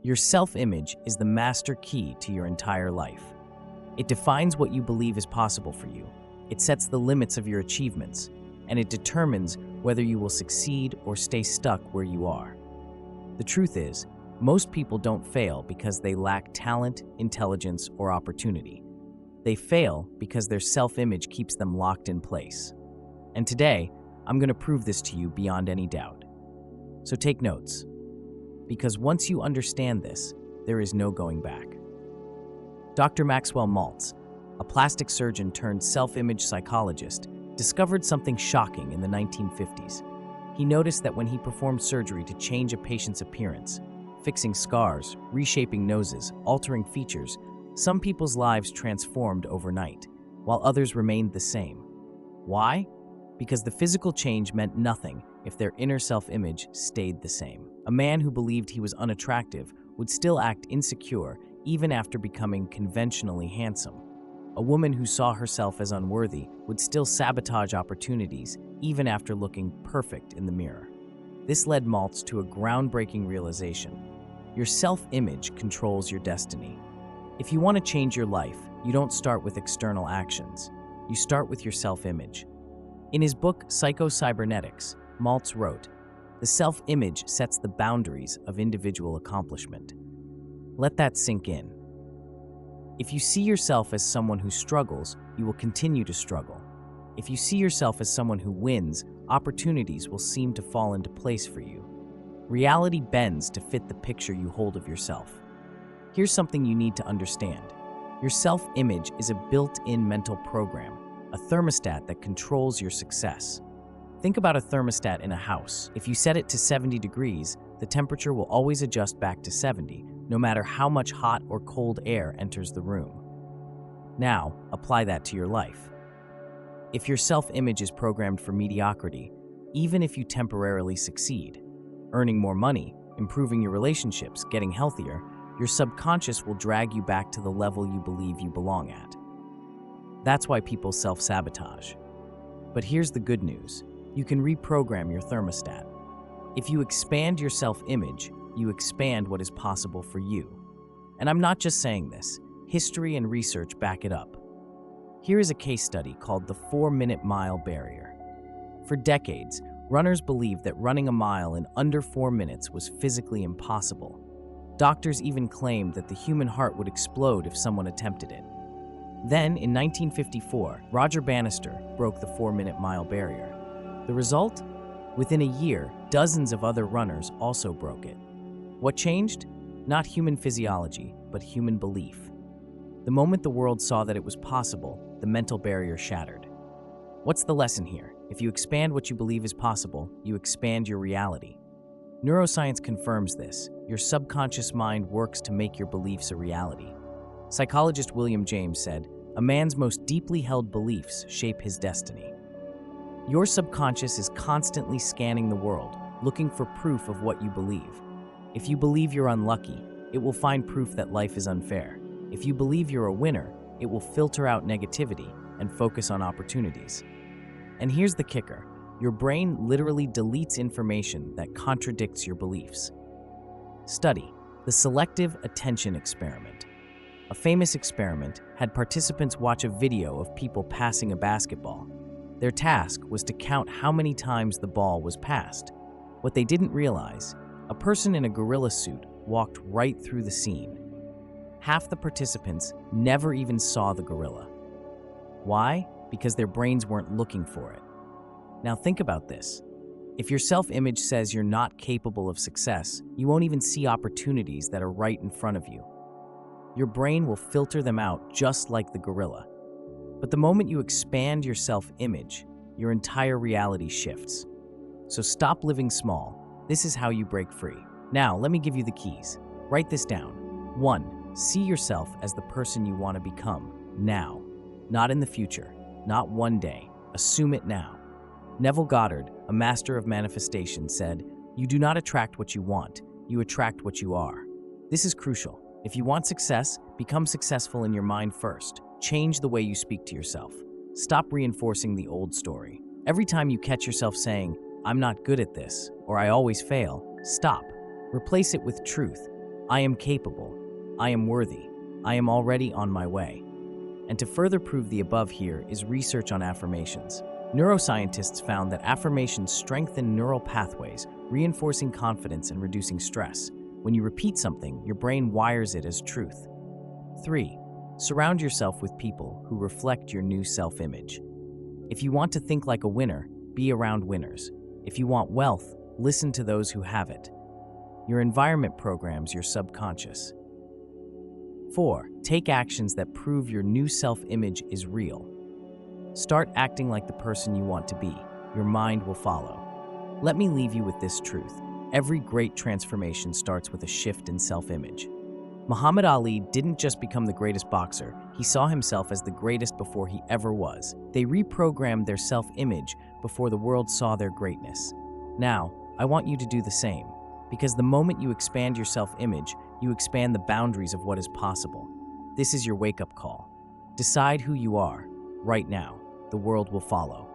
Your self-image is the master key to your entire life. It defines what you believe is possible for you. It sets the limits of your achievements, and it determines whether you will succeed or stay stuck where you are. The truth is, most people don't fail because they lack talent, intelligence, or opportunity. They fail because their self-image keeps them locked in place. And today, I'm going to prove this to you beyond any doubt. So take notes, because once you understand this, there is no going back. Dr. Maxwell Maltz, a plastic surgeon turned self-image psychologist, discovered something shocking in the 1950s. He noticed that when he performed surgery to change a patient's appearance, fixing scars, reshaping noses, altering features, some people's lives transformed overnight, while others remained the same. Why? Because the physical change meant nothing if their inner self-image stayed the same. A man who believed he was unattractive would still act insecure even after becoming conventionally handsome. A woman who saw herself as unworthy would still sabotage opportunities even after looking perfect in the mirror. This led Maltz to a groundbreaking realization. Your self-image controls your destiny. If you want to change your life, you don't start with external actions. You start with your self-image. In his book, Psycho-Cybernetics, Maltz wrote, "The self-image sets the boundaries of individual accomplishment." Let that sink in. If you see yourself as someone who struggles, you will continue to struggle. If you see yourself as someone who wins, opportunities will seem to fall into place for you. Reality bends to fit the picture you hold of yourself. Here's something you need to understand. Your self-image is a built-in mental program, a thermostat that controls your success. Think about a thermostat in a house. If you set it to 70 degrees, the temperature will always adjust back to 70, no matter how much hot or cold air enters the room. Now, apply that to your life. If your self-image is programmed for mediocrity, even if you temporarily succeed, earning more money, improving your relationships, getting healthier, your subconscious will drag you back to the level you believe you belong at. That's why people self-sabotage. But here's the good news. You can reprogram your thermostat. If you expand your self-image, you expand what is possible for you. And I'm not just saying this. History and research back it up. Here is a case study called the 4-minute mile barrier. For decades, runners believed that running a mile in under 4 minutes was physically impossible. Doctors even claimed that the human heart would explode if someone attempted it. Then, in 1954, Roger Bannister broke the 4-minute mile barrier. The result? Within a year, dozens of other runners also broke it. What changed? Not human physiology, but human belief. The moment the world saw that it was possible, the mental barrier shattered. What's the lesson here? If you expand what you believe is possible, you expand your reality. Neuroscience confirms this. Your subconscious mind works to make your beliefs a reality. Psychologist William James said, "A man's most deeply held beliefs shape his destiny." Your subconscious is constantly scanning the world, looking for proof of what you believe. If you believe you're unlucky, it will find proof that life is unfair. If you believe you're a winner, it will filter out negativity and focus on opportunities. And here's the kicker. Your brain literally deletes information that contradicts your beliefs. Study the selective attention experiment. A famous experiment had participants watch a video of people passing a basketball. Their task was to count how many times the ball was passed. What they didn't realize, a person in a gorilla suit walked right through the scene. Half the participants never even saw the gorilla. Why? Because their brains weren't looking for it. Now think about this. If your self-image says you're not capable of success, you won't even see opportunities that are right in front of you. Your brain will filter them out just like the gorilla. But the moment you expand your self-image, your entire reality shifts. So stop living small. This is how you break free. Now, let me give you the keys. Write this down. 1. See yourself as the person you want to become, now. Not in the future, not one day. Assume it now. Neville Goddard, a master of manifestation, said, "You do not attract what you want, you attract what you are." This is crucial. If you want success, become successful in your mind first. Change the way you speak to yourself. Stop reinforcing the old story. Every time you catch yourself saying, "I'm not good at this," or "I always fail," stop. Replace it with truth. I am capable. I am worthy. I am already on my way. And to further prove the above here is research on affirmations. Neuroscientists found that affirmations strengthen neural pathways, reinforcing confidence and reducing stress. When you repeat something, your brain wires it as truth. 3. Surround yourself with people who reflect your new self-image. If you want to think like a winner, be around winners. If you want wealth, listen to those who have it. Your environment programs your subconscious. 4. Take actions that prove your new self-image is real. Start acting like the person you want to be. Your mind will follow. Let me leave you with this truth. Every great transformation starts with a shift in self-image. Muhammad Ali didn't just become the greatest boxer, he saw himself as the greatest before he ever was. They reprogrammed their self-image before the world saw their greatness. Now, I want you to do the same, because the moment you expand your self-image, you expand the boundaries of what is possible. This is your wake-up call. Decide who you are, right now. The world will follow.